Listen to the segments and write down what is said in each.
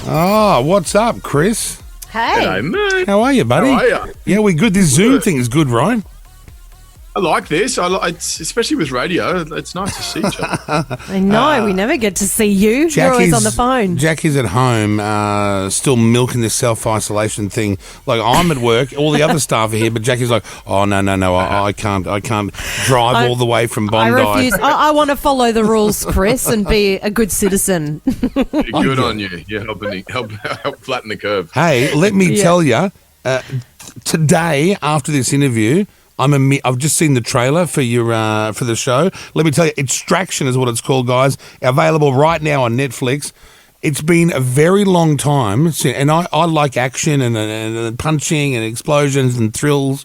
Oh, what's up, Chris? Hey. Hello, mate. How are you, buddy? How are you? Yeah, we good. This Zoom thing is good, right? I like this. Especially with radio. It's nice to see each other. I know, we never get to see you. You're always on the phone. Jackie's at home, still milking this self-isolation thing. Like, I'm at work, all the other staff are here, but Jackie's like, oh, no, I can't drive all the way from Bondi. I refuse. I want to follow the rules, Chris, and be a good citizen. Good on you. You're help flatten the curve. Hey, let me tell you, today, after this interview, I've just seen the trailer for for the show. Let me tell you, Extraction is what it's called, guys. Available right now on Netflix. It's been a very long time, and I like action and punching and explosions and thrills.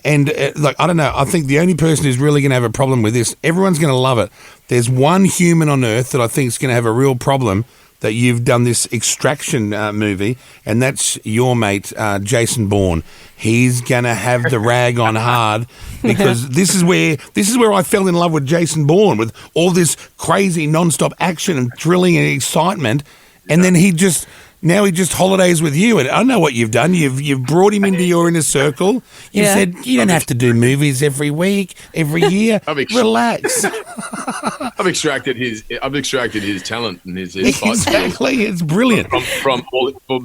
And I don't know, I think the only person who's really going to have a problem with this, everyone's going to love it. There's one human on Earth that I think is going to have a real problem that you've done this Extraction movie, and that's your mate, Jason Bourne. He's gonna have the rag on hard because this is where I fell in love with Jason Bourne, with all this crazy non-stop action and thrilling and excitement, and then he just holidays with you. And I know what you've done. You've brought him into your inner circle. You said you don't have to do movies every week, every year. Relax. I've extracted his talent and his exactly. It's brilliant from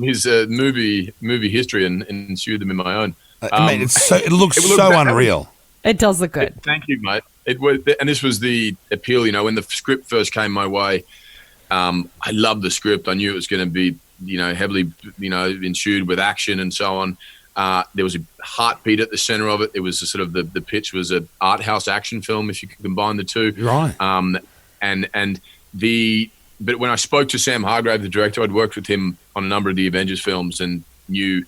his movie history and ensued them in my own. Mate, it looks so unreal. It does look good. Thank you, mate. And this was the appeal. When the script first came my way, I loved the script. I knew it was going to be heavily ensued with action and so on. There was a heartbeat at the center of it. It was sort of the pitch was an art house action film, if you could combine the two. Right. But when I spoke to Sam Hargrave, the director, I'd worked with him on a number of the Avengers films and knew,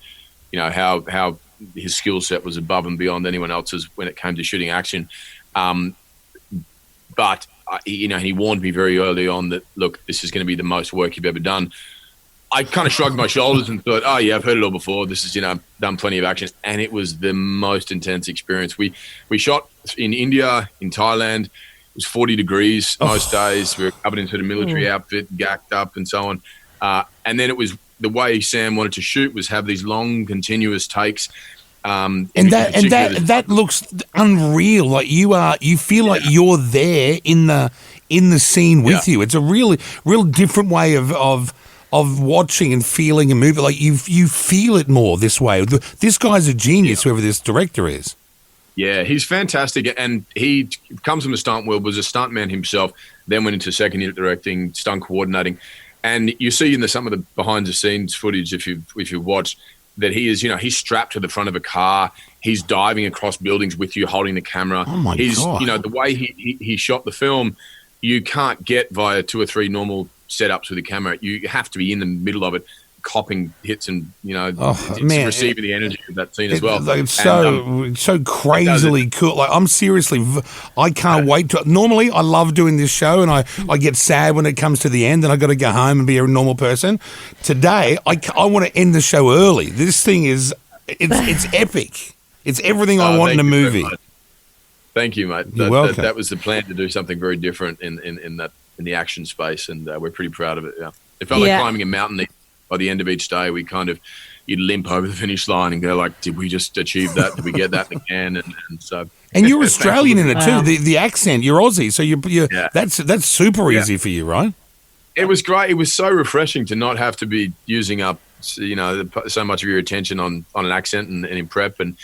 how his skill set was above and beyond anyone else's when it came to shooting action. But he warned me very early on that, look, this is going to be the most work you've ever done. I kind of shrugged my shoulders and thought, oh, yeah, I've heard it all before. This is, I've done plenty of action. And it was the most intense experience. We shot in India, in Thailand. It was 40 degrees most days. We were covered in sort of military outfit, gacked up and so on. And then it was the way Sam wanted to shoot was have these long, continuous takes. And that looks unreal. Like you feel like you're there in the scene with you. It's a real different way of watching and feeling a movie. Like you feel it more this way. This guy's a genius, whoever this director is. Yeah, he's fantastic, and he comes from the stunt world, was a stuntman himself, then went into second unit directing, stunt coordinating, and you see in some of the behind the scenes footage, if you watch, that he is, he's strapped to the front of a car, he's diving across buildings with you, holding the camera. Oh my God! The way he shot the film, you can't get via 2 or 3 normal setups with a camera. You have to be in the middle of it, copping hits and receiving the energy of that scene as well. It's so crazily cool. Like I can't wait to. Normally, I love doing this show, and I get sad when it comes to the end, and I got to go home and be a normal person. Today, I want to end the show early. This thing it's epic. It's everything I want in a movie. Thank you, mate. You're welcome. That was the plan, to do something very different in the action space, and we're pretty proud of it. Yeah, it felt like climbing a mountain. By the end of each day, you'd limp over the finish line and go like, "Did we just achieve that? Did we get that again?" And so. And you're Australian in it too. The accent, you're Aussie, so that's super easy for you, right? It was great. It was so refreshing to not have to be using up, so much of your attention on an accent and in prep, and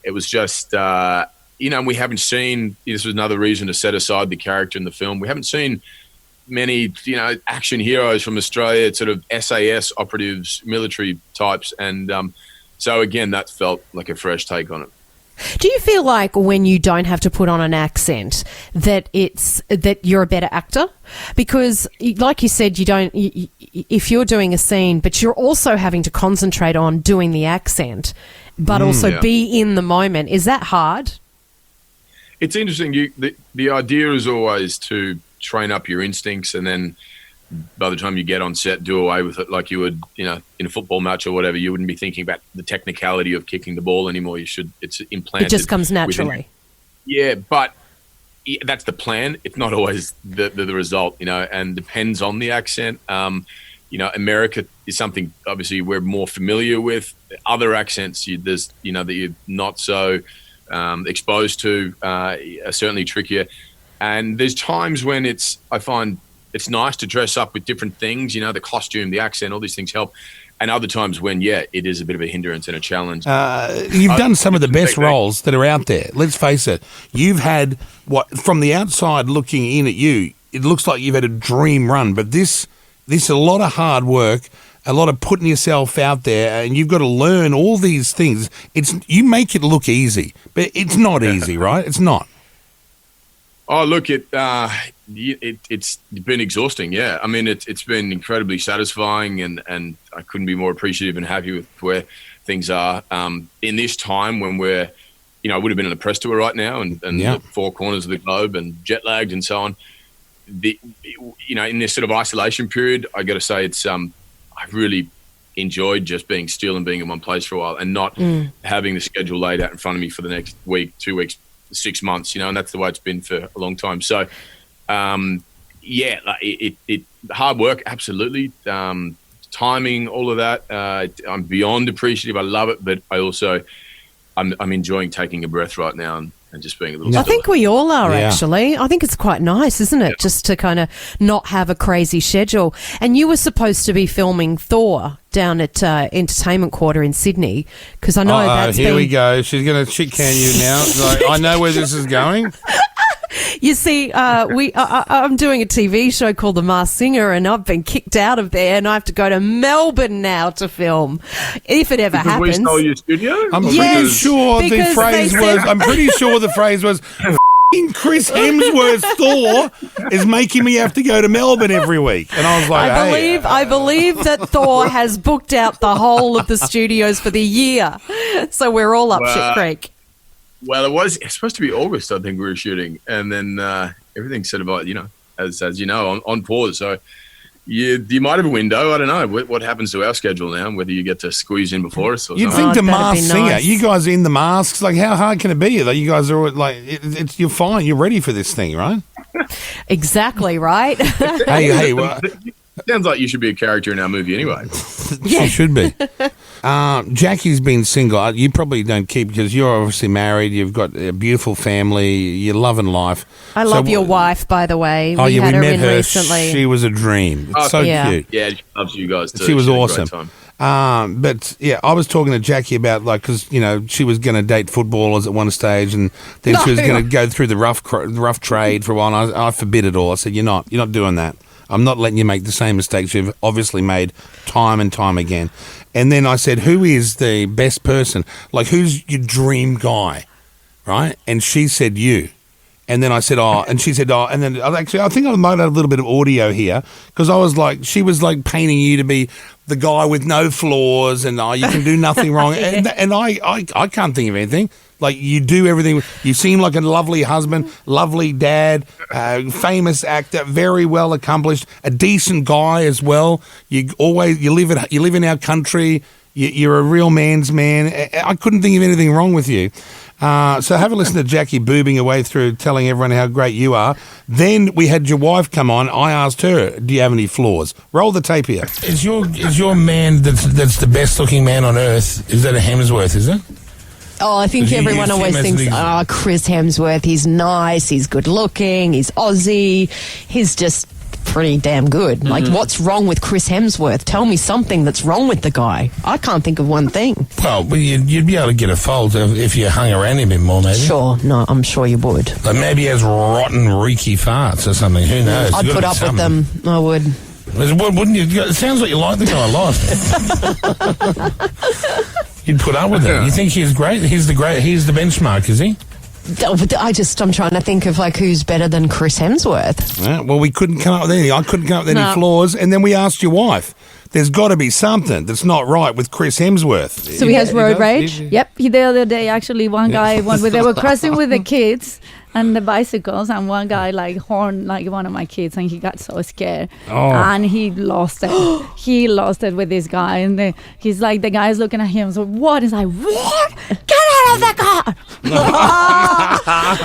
it was just. We haven't seen. This was another reason to set aside the character in the film. We haven't seen many, action heroes from Australia, sort of SAS operatives, military types. And so, again, that felt like a fresh take on it. Do you feel like when you don't have to put on an accent that you're a better actor? Because, like you said, if you're doing a scene, but you're also having to concentrate on doing the accent, but also be in the moment. Is that hard? It's interesting. The idea is always to train up your instincts, and then by the time you get on set, do away with it like you would, in a football match or whatever. You wouldn't be thinking about the technicality of kicking the ball anymore. It's implanted. It just comes naturally. But that's the plan. It's not always the result, and depends on the accent. America is something obviously we're more familiar with. Other accents that you're not so exposed to are certainly trickier. And there's times when I find it's nice to dress up with different things, the costume, the accent, all these things help. And other times when, it is a bit of a hindrance and a challenge. You've done some of the best roles that are out there. Let's face it. You've had from the outside looking in at you, it looks like you've had a dream run. But this is a lot of hard work, a lot of putting yourself out there, and you've got to learn all these things. You make it look easy, but it's not easy, right? It's not. Oh, look, it's been exhausting. Yeah, I mean, it's been incredibly satisfying, and I couldn't be more appreciative and happy with where things are in this time when we're, I would have been on the press tour right now, and the four corners of the globe, and jet lagged and so on. In this sort of isolation period, I got to say I've really enjoyed just being still and being in one place for a while, and not having the schedule laid out in front of me for the next week, 2 weeks, 6 months, and that's the way it's been for a long time. So, hard work, absolutely. Timing, all of that. I'm beyond appreciative. I love it, but I also, I'm enjoying taking a breath right now and just being a little. I think we all are, Yeah. actually. I think it's quite nice, isn't it? Just to kind of not have a crazy schedule. And you were supposed to be filming Thor down at Entertainment Quarter in Sydney, because I know that's here been... we go. She's going to shit can you now. Like, I know where this is going. You see, I'm doing a TV show called The Masked Singer, and I've been kicked out of there, and I have to go to Melbourne now to film, if it ever happens. We stole your studio? I'm pretty sure the because phrase they was. said- I'm pretty sure the phrase was. Chris Hemsworth Thor is making me have to go to Melbourne every week, and I was like, I believe that Thor has booked out the whole of the studios for the year, so we're all up shit creek. Well, it's supposed to be August, I think we were shooting, and then everything's sort of, as you know, on pause. So you might have a window. I don't know what happens to our schedule now, whether you get to squeeze in before us or You'd something. think the that'd be Masked Singer. nice. You guys are in the masks. Like, how hard can it be? Like, you guys are like, you're fine. You're ready for this thing, right? Exactly right. hey, well, Sounds like you should be a character in our movie anyway. she should be. Jackie's been single. You probably don't keep, because you're obviously married. You've got a beautiful family. You're loving life. I love your wife, by the way. We had her met in her. recently. She was a dream. It's so yeah. cute. Yeah, she loves you guys too. She was had a great awesome. time. But yeah, I was talking to Jackie about, like, because she was going to date footballers at one stage, and then she was going to go through the rough trade for a while. And I forbid it all. I said, you're not doing that. I'm not letting you make the same mistakes you've obviously made time and time again. And then I said, who is the best person? Like, who's your dream guy, right? And she said you. And then I said, and she said, and then actually, I think I might have a little bit of audio here, because I was like, she was like painting you to be the guy with no flaws, and you can do nothing wrong. And I can't think of anything. Like, you do everything. You seem like a lovely husband, lovely dad, famous actor, very well accomplished, a decent guy as well. You live in our country. You're a real man's man. I couldn't think of anything wrong with you. So have a listen to Jackie boobing away through telling everyone how great you are. Then we had your wife come on. I asked her, do you have any flaws? Roll the tape here. Is your man that's the best looking man on earth, is that a Hemsworth, is it? Oh, I think You everyone see him always as thinks, an Chris Hemsworth, he's nice, he's good looking, he's Aussie, he's just pretty damn good. Mm-hmm. Like, what's wrong with Chris Hemsworth? Tell me something that's wrong with the guy. I can't think of one thing. Well, you'd be able to get a fault if you hung around him a bit more, maybe. Sure, no, I'm sure you would. Like, maybe he has rotten, reeky farts or something. Who knows? I'd put up with them. I would. Wouldn't you? It sounds like you like the guy a lot. You'd put up with it. You think he's great? He's the benchmark, is he? I'm trying to think of, like, who's better than Chris Hemsworth. Yeah, well, we couldn't come up with anything. I couldn't come up with any flaws. And then we asked your wife. There's got to be something that's not right with Chris Hemsworth. So he has road rage. Yep. The other day, actually, one guy, they were crossing with the kids and the bicycles, and one guy horned one of my kids, and he got so scared, and he lost it. He lost it with this guy, and he's like, the guy's looking at him. So what? He's like, what? Get out of that car.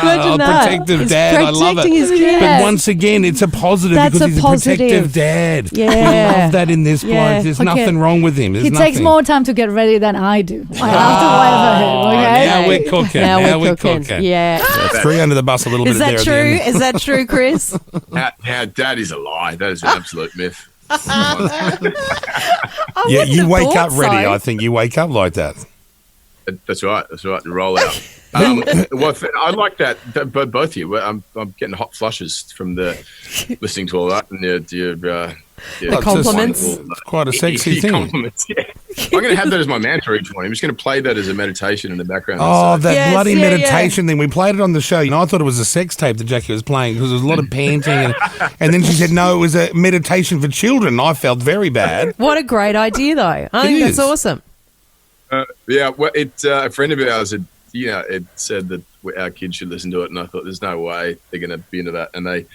Imagine that. Protective He's dad. I love it. protecting his kid. But once again, it's a positive That's because a he's a positive. protective dad. Yeah. We love that in this bloke. Yeah. There's Okay. nothing wrong with him. There's He takes nothing. more time to get ready than I do. I have to wait for him, okay? Now we're cooking. Now we're cooking. Yeah. Three under the bus a little Is bit that there at the true? end. Is that true, Chris? That is a lie. That is an absolute myth. Yeah, you wake thought up ready. so. I think you wake up like that. That's right. That's right. To roll out. Well, I like that. But both of you, I'm getting hot flushes from listening to all that and your Well, it's compliments. It's quite a sexy thing. Compliments. Yeah. I'm going to have that as my mantra each morning. I'm just going to play that as a meditation in the background. Oh, that Yes, bloody yeah, meditation thing. We played it on the show. You know, I thought it was a sex tape that Jackie was playing because there was a lot of panting. And then she said, no, it was a meditation for children. I felt very bad. What a great idea, though. I think is. that's awesome. Yeah, well, a friend of ours had, it said that our kids should listen to it, and I thought, there's no way they're going to be into that, and they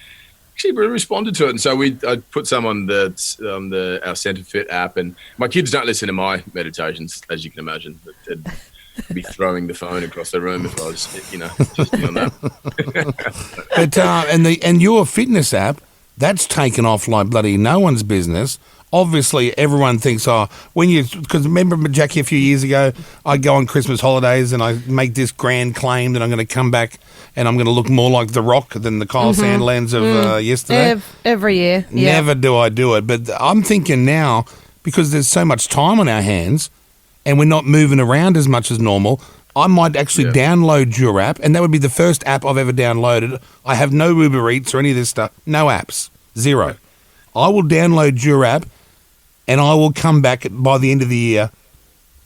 actually responded to it, and so I put some on our Centre Fit app, and my kids don't listen to my meditations, as you can imagine. They'd be throwing the phone across the room if I was, just doing that. But and your fitness app, that's taken off like bloody no one's business. Obviously, everyone thinks, because remember, Jackie, a few years ago, I go on Christmas holidays and I make this grand claim that I'm going to come back and I'm going to look more like The Rock than the Kyle Sandlands of yesterday. Every year. Yeah. Never do I do it. But I'm thinking now, because there's so much time on our hands and we're not moving around as much as normal, I might actually download your app, and that would be the first app I've ever downloaded. I have no Uber Eats or any of this stuff. No apps. Zero. I will download your app, and I will come back by the end of the year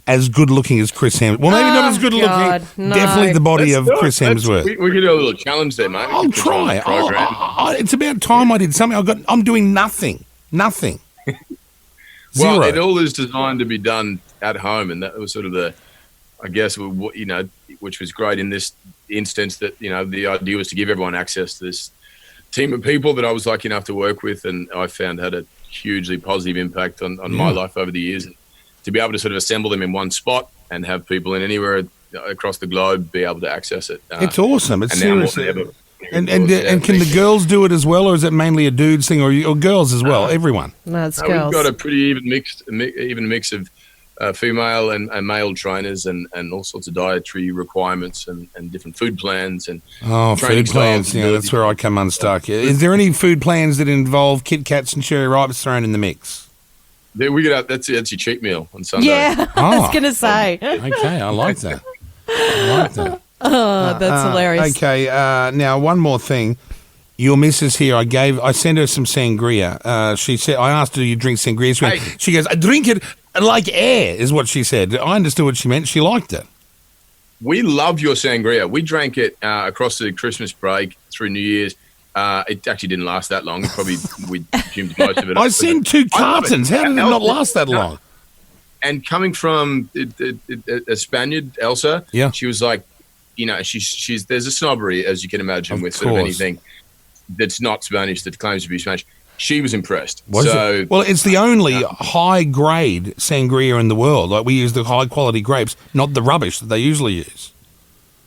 as good looking as Chris Hemsworth. Well, maybe not as good God, looking. no. Definitely the body of Chris Hemsworth. We could do a little challenge there, mate. I'll try. It's about time I did something. I'm doing nothing. Nothing. Zero. Well, it all is designed to be done at home, and that was sort of which was great in this instance, that, the idea was to give everyone access to this team of people that I was lucky enough to work with, and I found had a hugely positive impact on my life over the years. And to be able to sort of assemble them in one spot and have people in anywhere across the globe be able to access it. It's awesome. It's and now more seriously. than ever. And can the girls do it as well, or is it mainly a dudes thing, or girls as well? Everyone. No, it's We've girls. got a pretty even mix of female and male trainers, and all sorts of dietary requirements and different food plans and training Food plans. styles. Yeah, that's where I come unstuck. Is there any food plans that involve Kit Kats and Cherry Ripes thrown in the mix? That's your cheat meal on Sunday. Yeah, I was going to say. Okay, I like that. Oh, that's hilarious. Okay, now one more thing. Your missus here, I sent her some sangria. She said, I asked her, do you drink sangria? She goes, I drink it like air, is what she said. I understood what she meant. She liked it. We love your sangria. We drank it across the Christmas break through New Year's. It actually didn't last that long. We consumed most of it. I sent 2 cartons. How did it not last that long? And coming from a Spaniard, Elsa, she was like, she's there's a snobbery, as you can imagine, with sort of anything that's not Spanish that claims to be Spanish. She was impressed. Well, it's the only high-grade sangria in the world. Like, we use the high-quality grapes, not the rubbish that they usually use.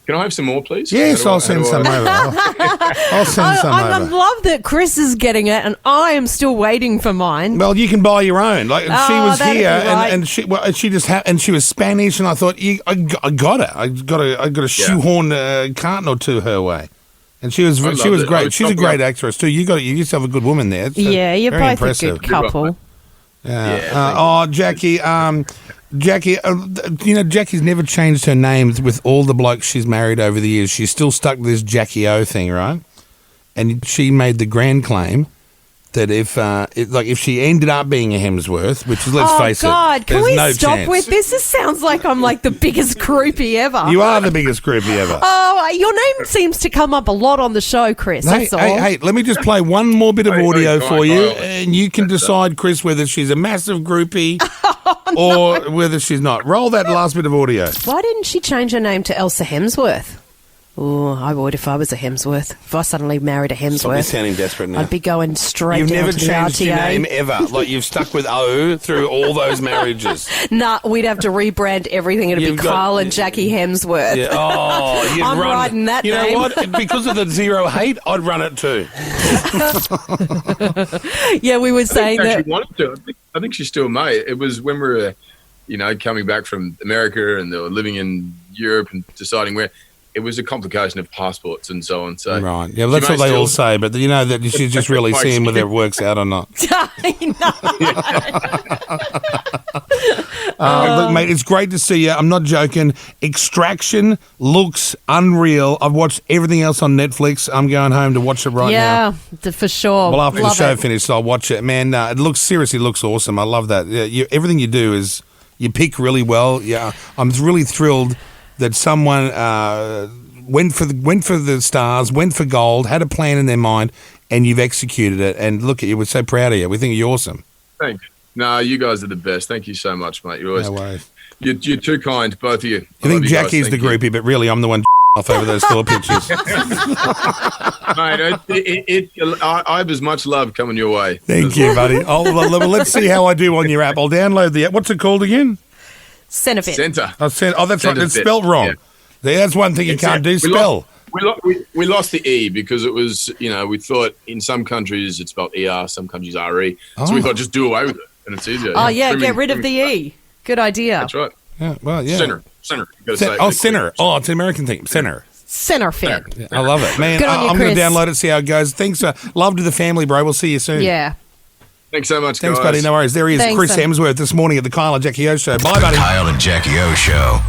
Can I have some more, please? Yes, I'll send some over. I'll send some I over. love that Chris is getting it, and I am still waiting for mine. Well, you can buy your own. Like, she was that'd here, be right. and she just and she was Spanish, and I thought, I got it. I got to shoehorn a carton or two her way. And she was great. She's a great actress too. You yourself a good woman there. You're very both impressive. a good couple. Jackie. Jackie, Jackie's never changed her name with all the blokes she's married over the years. She's still stuck to this Jackie O thing, right? And she made the grand claim that if she ended up being a Hemsworth, which is, let's face it, oh God, can there's we no stop chance. with this? This sounds like I'm like the biggest groupie ever. You are the biggest groupie ever. Oh, your name seems to come up a lot on the show, Chris. That's all. Hey, let me just play one more bit of audio for you, Kyle. and you can decide, Chris, whether she's a massive groupie or whether she's not. Roll that last bit of audio. Why didn't she change her name to Elsa Hemsworth? Oh, I would if I was a Hemsworth. If I suddenly married a Stop, you're Hemsworth, sounding desperate now. I'd be going straight You've down never to the changed your RTA. name ever. Like, you've stuck with O through all those marriages. Nah, we'd have to rebrand everything. It'd You've be got- Kyle and Jackie Hemsworth. Yeah. Oh, you'd I'm run. riding that You name. know what? Because of the zero hate, I'd run it too. Yeah, we were saying I that. actually wanted to. I think she still might. It was when we were, coming back from America and they were living in Europe and deciding where. It was a complication of passports and so on. So Right. Yeah, well, that's what they all say, but you know that you should just really see whether it works out or not. Look, mate, it's great to see you. I'm not joking. Extraction looks unreal. I've watched everything else on Netflix. I'm going home to watch it right now. Yeah, for sure. Well, after Love the show it. finished, I'll watch it. Man, it seriously looks awesome. I love that. Yeah, everything you do is you pick really well. Yeah, I'm really thrilled that someone went for the stars, went for gold, had a plan in their mind, and you've executed it. And look at you. We're so proud of you. We think you're awesome. Thanks. No, you guys are the best. Thank you so much, mate. You're always, No worries. you're too kind, both of you. You think Jackie's the groupie, but really I'm the one off over those 4 pictures. Mate, I have as much love coming your way. Thank you, buddy. Well, let's see how I do on your app. I'll download the app. What's it called again? Centerfit. Centre. That's right. It's Centerfit. spelled wrong. Yeah. That's one thing you can't do, We spell. We lost the E because it was, we thought in some countries it's spelled ER, some countries RE. So we thought just do away with it and it's easier. Oh, yeah, get rid of the E. Good idea. That's right. Yeah, well, yeah. Center. You gotta say it really Center. quick. Oh, it's an American thing. Center. Centerfit. Yeah, I love it. Man, Good on you, I'm going to Chris. download it, see how it goes. Thanks. Love to the family, bro. We'll see you soon. Yeah. Thanks so much, Thanks, guys. buddy. No worries. There he is, Thanks, Chris son. Hemsworth, this morning at the Kyle and Jackie O Show. Bye, buddy. Kyle and Jackie O Show.